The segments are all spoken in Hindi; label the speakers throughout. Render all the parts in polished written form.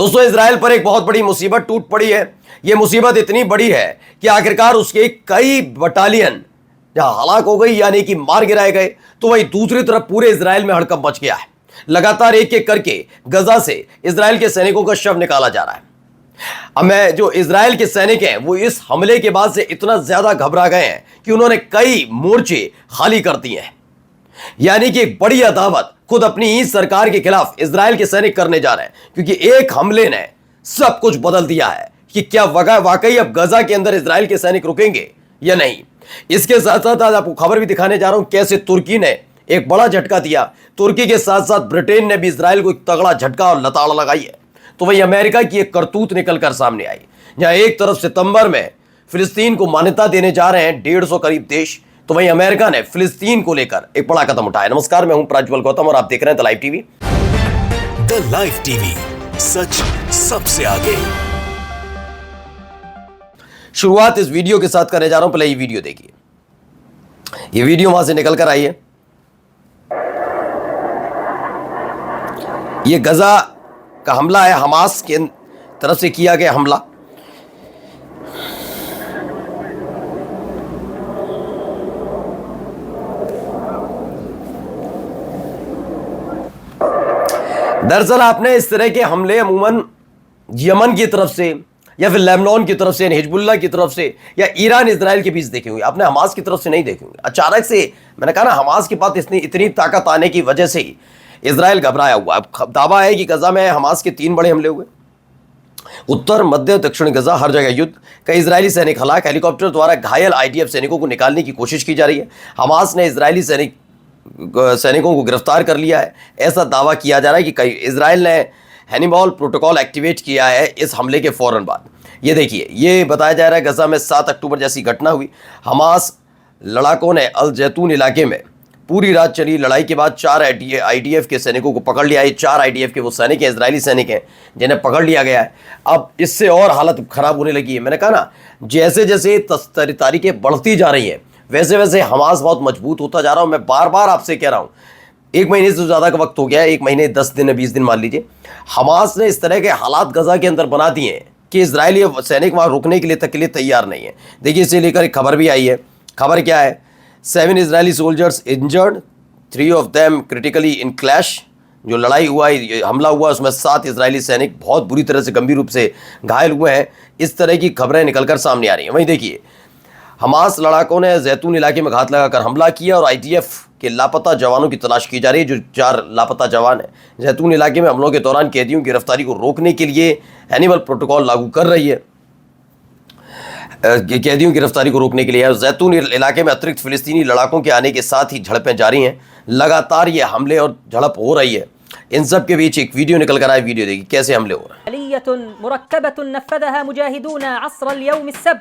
Speaker 1: दोस्तों, इजराइल पर एक बहुत बड़ी मुसीबत टूट पड़ी है। यह मुसीबत इतनी बड़ी है कि आखिरकार उसके कई बटालियन जहां हलाक हो गई, यानी कि मार गिराए गए, तो वही दूसरी तरफ पूरे इजराइल में हड़कंप मच गया है। लगातार एक एक करके गजा से इजराइल के सैनिकों का शव निकाला जा रहा है। अब मैं जो इजराइल के सैनिक हैं वो इस हमले के बाद से इतना ज्यादा घबरा गए हैं कि उन्होंने कई मोर्चे खाली कर दिए हैं। यानी कि एक बड़ी अदावत खुद अपनी ही सरकार के खिलाफ इजराइल के सैनिक करने जा रहे हैं, क्योंकि एक हमले ने सब कुछ बदल दिया है कि क्या वाकई अब गजा के अंदर इजराइल के सैनिक रुकेंगे या नहीं। इसके साथ साथ आज आपको खबर भी दिखाने जा रहा हूं कैसे तुर्की ने एक बड़ा झटका दिया। तुर्की के साथ साथ ब्रिटेन ने भी इजराइल को एक तगड़ा झटका और लताड़ लगाई है। तो वही अमेरिका की एक करतूत निकलकर सामने आई, जहां एक तरफ सितंबर में फिलिस्तीन को मान्यता देने जा रहे हैं 150 करीब देश, तो वहीं अमेरिका ने फिलिस्तीन को लेकर एक बड़ा कदम उठाया। नमस्कार, मैं हूं प्रज्वल गौतम और आप देख रहे हैं the live TV.
Speaker 2: The live TV, सच सबसे आगे।
Speaker 1: शुरुआत इस वीडियो के साथ करने जा रहा हूं। पहले ये वीडियो देखिए। ये वीडियो वहां से निकल कर आई है। ये गजा का हमला है, हमास के तरफ से किया गया हमला। दरअसल आपने इस तरह के हमले अमूमन यमन की तरफ से या फिर लेबनान की तरफ से, हिजबुल्लाह की तरफ से या ईरान इजराइल के बीच देखे होंगे। आपने हमास की तरफ से नहीं देखे होंगे। अचानक से मैंने कहा ना, हमास के पास इतनी ताकत आने की वजह से ही इजराइल घबराया हुआ। अब दावा है कि गजा में हमास के 3 बड़े हमले हुए। उत्तर, मध्य, दक्षिण गजा, हर जगह युद्ध। कई इजरायली सैनिक हलाक। हेलीकॉप्टर द्वारा घायल आईडीएफ सैनिकों को निकालने की कोशिश की जा रही है। हमास ने इजरायली सैनिकों को गिरफ्तार कर लिया है। ऐसा दावा किया जा रहा है कि कई इजराइल ने हैनिबल प्रोटोकॉल एक्टिवेट किया है इस हमले के फौरन बाद। ये देखिए, ये बताया जा रहा है गजा में 7 अक्टूबर जैसी घटना हुई। हमास लड़ाकों ने अल जैतून इलाके में पूरी रात चली लड़ाई के बाद 4 आईडीएफ के सैनिकों को पकड़ लिया है। 4 आईडीएफ के वो सैनिक हैं, इजरायली सैनिक हैं, जिन्हें पकड़ लिया गया है। अब इससे और हालत खराब होने लगी है। मैंने कहा ना, जैसे जैसे तारीखें बढ़ती जा रही हैं वैसे वैसे हमास बहुत मजबूत होता जा रहा हूँ। मैं बार बार आपसे कह रहा हूँ, 1 महीने से ज़्यादा का वक्त हो गया है, 1 महीने 10 दिन 20 दिन मान लीजिए। हमास ने इस तरह के हालात गजा के अंदर बना दिए हैं कि इजरायली सैनिक वहाँ रुकने के लिए तैयार नहीं है। देखिए, इसे लेकर एक खबर भी आई है। खबर क्या है? 7 Israeli soldiers injured, 3 of them critically in clash. जो लड़ाई हुआ, हमला हुआ, उसमें 7 इजरायली सैनिक बहुत बुरी तरह से गंभीर रूप से घायल हुए हैं। इस तरह की खबरें निकलकर सामने आ रही हैं। वहीं देखिए, हमास लड़ाकों ने जैतून इलाके में घात लगाकर हमला किया और आईडीएफ के लापता जवानों की तलाश की जा रही है। जो 4 लापता जवान हैं, जैतून इलाके में हमलों के दौरान कैदियों की गिरफ्तारी को रोकने के लिए हैनिबल प्रोटोकॉल लागू कर रही है। कैदियों की गिरफ्तारी को रोकने के लिए जैतून इलाके में अतिरिक्त फिलिस्तीनी लड़ाकों के आने के साथ ही झड़पें जारी हैं। लगातार ये हमले और झड़प हो रही है। इन सब के बीच एक वीडियो निकल कर आया। वीडियो देखिए कैसे हमले हो रहे हैं।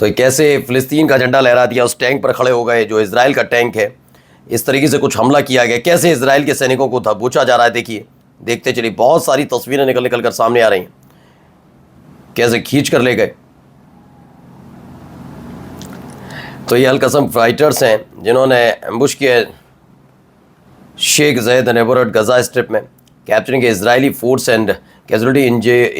Speaker 1: तो कैसे फिलिस्तीन का झंडा लहरा दिया, उस टैंक पर खड़े हो गए जो इजराइल का टैंक है। इस तरीके से कुछ हमला किया गया। कैसे इजराइल के सैनिकों को दबोचा जा रहा है, देखिए, देखते चलिए। बहुत सारी तस्वीरें निकल कर सामने आ रही हैं, कैसे खींच कर ले गए। तो ये अलकसम फाइटर्स हैं जिन्होंने एम्बुश किया शेख ज़ैद नेबरहट गजा स्ट्रिप में, capturing Israeli force and casualty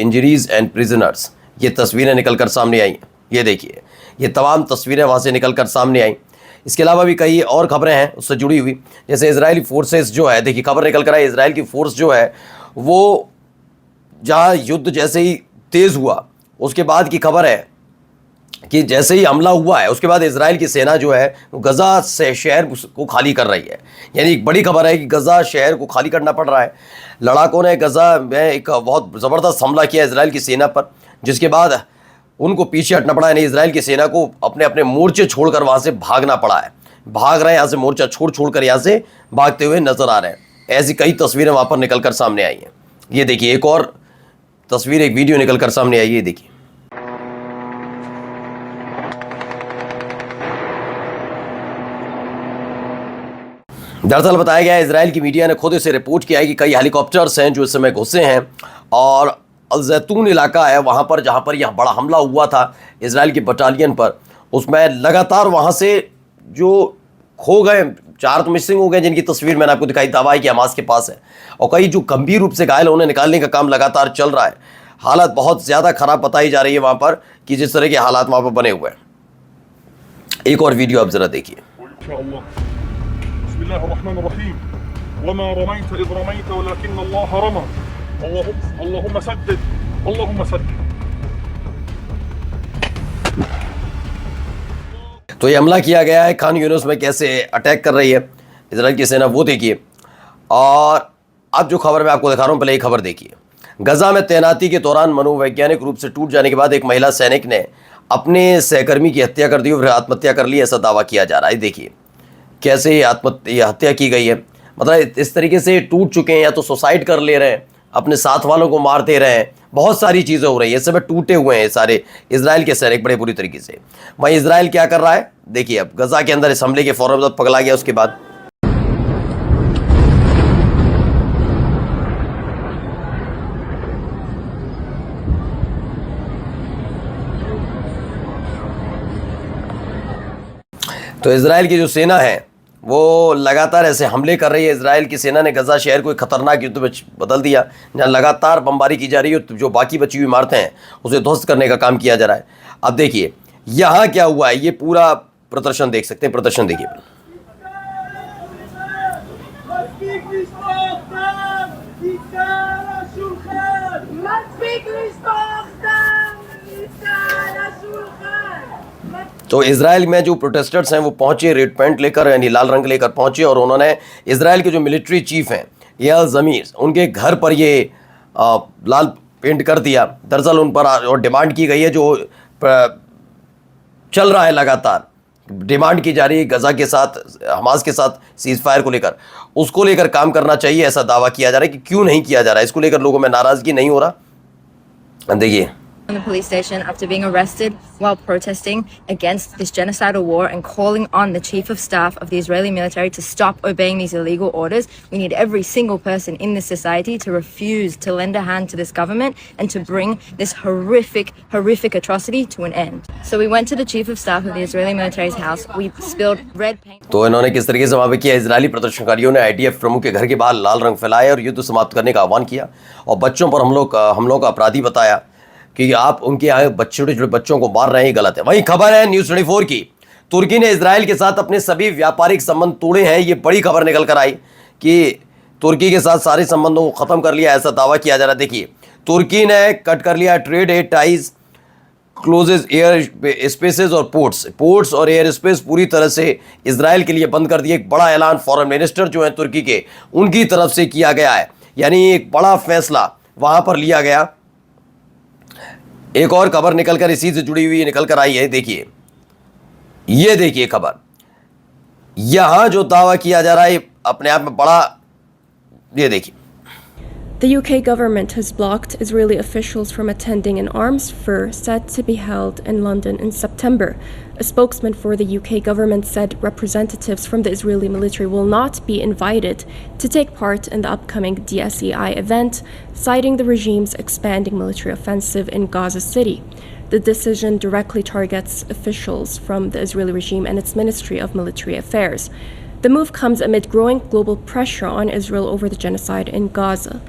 Speaker 1: injuries and prisoners. ये तस्वीरें निकलकर सामने आई। ये देखिए, ये तमाम तस्वीरें वहाँ से निकलकर सामने आई। इसके अलावा भी कई और खबरें हैं उससे जुड़ी हुई, जैसे इजरायली फोर्सेस जो है, देखिए खबर निकल कर आई, इजराइल की फोर्स जो है वो जहाँ युद्ध जैसे ही तेज़ हुआ उसके बाद की खबर है कि जैसे ही हमला हुआ है उसके बाद इजराइल की सेना जो है वो गजा से शहर को खाली कर रही है। यानी एक बड़ी खबर है कि गजा शहर को खाली करना पड़ रहा है। लड़ाकों ने गजा में एक बहुत ज़बरदस्त हमला किया इजराइल की सेना पर, जिसके बाद उनको पीछे हटना पड़ा। यानी इजराइल की सेना को अपने अपने मोर्चे छोड़कर वहाँ से भागना पड़ा है। भाग रहे हैं यहाँ से, मोर्चा छोड़ कर यहाँ से भागते हुए नजर आ रहे हैं। ऐसी कई तस्वीरें वहाँ पर निकल कर सामने आई हैं। ये देखिए, एक और तस्वीर, एक वीडियो निकल कर सामने आई है, देखिए। दरअसल बताया गया है, इजराइल की मीडिया ने खुद इसे रिपोर्ट किया है कि कई हेलीकॉप्टर्स हैं जो इस समय घुसे हैं और अल जैतून इलाका है वहाँ पर, जहाँ पर यह बड़ा हमला हुआ था इजराइल की बटालियन पर, उसमें लगातार वहाँ से जो खो गए, 4 तो मिसिंग हो गए जिनकी तस्वीर मैंने आपको दिखाई, दावा है कि हमास के पास है, और कई जो गंभीर रूप से घायल है उन्हें निकालने का काम लगातार चल रहा है। हालत बहुत ज़्यादा ख़राब बताई जा रही है वहाँ पर, कि जिस तरह के हालात वहाँ पर बने हुए हैं। एक और वीडियो आप ज़रा देखिए। तो ये हमला किया गया है खान यूनिस में, कैसे अटैक कर रही है इजराइल की सेना, वो देखिए। और अब जो खबर मैं आपको दिखा रहा हूँ, पहले ये खबर देखिए। गजा में तैनाती के दौरान मनोवैज्ञानिक रूप से टूट जाने के बाद एक महिला सैनिक ने अपने सहकर्मी की हत्या कर दी और फिर आत्महत्या कर ली, ऐसा दावा किया जा रहा है। देखिए कैसे ये हत्या की गई है, मतलब इस तरीके से टूट चुके हैं, या तो सुसाइड कर ले रहे हैं, अपने साथ वालों को मार दे रहे हैं, बहुत सारी चीज़ें हो रही है। इस समय टूटे हुए हैं सारे इजराइल के सैनिक बड़े बुरी तरीके से। वहीं इजराइल क्या कर रहा है देखिए। अब गजा के अंदर इस हमले के फौरन बाद पगला गया उसके बाद। तो इजराइल की जो सेना है वो लगातार ऐसे हमले कर रही है। इजराइल की सेना ने गजा शहर को एक खतरनाक युद्ध में बदल दिया, जहाँ लगातार बमबारी की जा रही है, जो बाकी बची हुई इमारतें हैं उसे ध्वस्त करने का काम किया जा रहा है। अब देखिए यहाँ क्या हुआ है, ये पूरा प्रदर्शन देख सकते हैं, प्रदर्शन देखिए। तो इजराइल में जो प्रोटेस्टर्स हैं वो पहुंचे रेड पैंट लेकर, यानी लाल रंग लेकर पहुंचे, और उन्होंने इजराइल के जो मिलिट्री चीफ हैं याल ज़मीर, उनके घर पर ये लाल पेंट कर दिया। दरअसल उन पर और डिमांड की गई है, जो चल रहा है लगातार, डिमांड की जा रही है गजा के साथ, हमास के साथ सीज़ फायर को लेकर, उसको लेकर काम करना चाहिए, ऐसा दावा किया जा रहा है। कि क्यों नहीं किया जा रहा है, इसको लेकर लोगों में नाराज़गी नहीं हो रहा। देखिए
Speaker 3: in the police station after being arrested while protesting against this genocidal war and calling on the chief of staff of the Israeli military to stop obeying these illegal orders. We need every single person in this society to refuse to lend a hand to this government and to bring this horrific atrocity to an end. So we went to the chief of staff of the Israeli military's house. We spilled red paint.
Speaker 1: तो इन्होंने किस तरीके से वहाँ पे किया, इजरायली प्रदर्शनकारियों ने IDF प्रमुख के घर के बाहर लाल रंग फैलाया और युद्ध समाप्त करने का आह्वान किया, और बच्चों पर हमलों का अपराधी बताया कि आप उनके यहाँ छोटे छोटे बच्चों को मार रहे हैं, गलत है। वहीं खबर है न्यूज़ 24 की, तुर्की ने इजराइल के साथ अपने सभी व्यापारिक संबंध तोड़े हैं। ये बड़ी खबर निकल कर आई कि तुर्की के साथ सारे संबंधों को ख़त्म कर लिया, ऐसा दावा किया जा रहा है। देखिए तुर्की ने कट कर लिया trade and ties, closes air spaces और पोर्ट्स और एयर स्पेस पूरी तरह से इजराइल के लिए बंद कर दिए। एक बड़ा ऐलान फॉरेन मिनिस्टर जो है तुर्की के, उनकी तरफ से किया गया है, यानी एक बड़ा फैसला वहाँ पर लिया गया। एक और खबर निकलकर इसी से जुड़ी हुई निकल कर आई है, देखिए ये देखिए खबर। यहां जो दावा किया जा रहा है अपने आप में बड़ा, ये देखिए।
Speaker 4: The UK government has blocked Israeli officials from attending an arms fair set to be held in London in September. A spokesman for the UK government said representatives from the Israeli military will not be invited to take part in the upcoming DSEI event, citing the regime's expanding military offensive in Gaza City. The decision directly targets officials from the Israeli regime and its Ministry of Military Affairs. The move comes amid growing global pressure on Israel over the genocide in Gaza.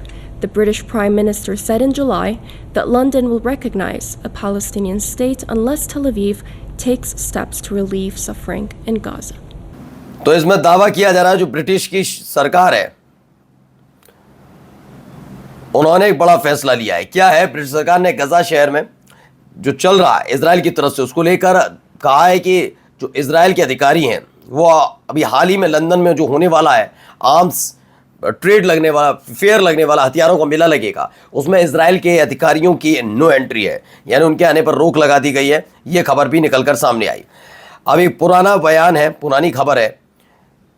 Speaker 4: The British Prime Minister said in July that London will recognize a Palestinian state unless Tel Aviv takes steps to relieve suffering in Gaza.
Speaker 1: तो इसमें दावा किया जा रहा है जो ब्रिटिश की सरकार है, उन्होंने एक बड़ा फैसला लिया है। क्या है, ब्रिटिश सरकार ने गजा शहर में जो चल रहा है इजराइल की तरफ से, उसको लेकर कहा है कि जो इजराइल के अधिकारी हैं वो अभी हाल ही में लंदन में जो होने वाला है आर्म्स ट्रेड लगने वाला, फेयर लगने वाला, हथियारों का मेला लगेगा, उसमें इजराइल के अधिकारियों की नो एंट्री है, यानी उनके आने पर रोक लगा दी गई है। ये खबर भी निकलकर सामने आई। अब एक पुराना बयान है, पुरानी खबर है,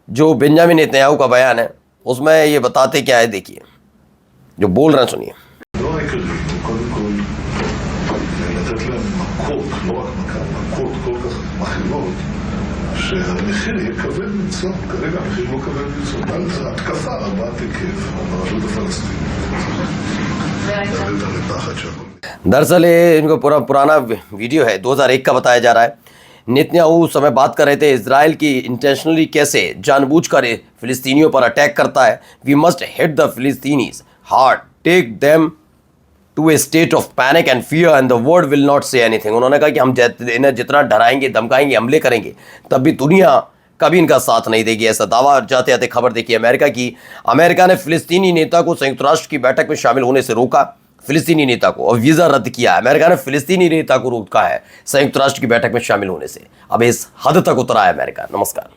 Speaker 1: जो बेंजामिन नेतन्याहू का बयान है, उसमें ये बताते क्या है, देखिए जो बोल रहे हैं, सुनिए।
Speaker 5: שהמחיר יהיה כבד מצוא, כרגע המחיר לא כבד מצוא, אבל זו התקפה רבת היקף על הרשות הפלסטינית.
Speaker 1: दरअसल ये इनको पुराना वीडियो है, 2001 का बताया जा रहा है। नेतन्याहू उस समय बात कर रहे थे इजराइल की इंटेंशनली कैसे जानबूझकर फिलिस्तीनियों पर अटैक करता है। We must hit the Palestinians hard, take them to a state of panic and fear and the world will not say anything. उन्होंने कहा कि हम इन्हें जितना डराएंगे, धमकाएंगे, हमले करेंगे, तब भी दुनिया कभी इनका साथ नहीं देगी, ऐसा दावा। जाते जाते खबर देखिए अमेरिका की। अमेरिका ने फिलिस्तीनी नेता को संयुक्त राष्ट्र की बैठक में शामिल होने से रोका, फिलिस्तीनी नेता को, और वीज़ा रद्द किया। अमेरिका ने फिलिस्तीनी नेता को रोका है संयुक्त राष्ट्र की बैठक में शामिल होने से। अब इस हद तक उतरा है अमेरिका। नमस्कार।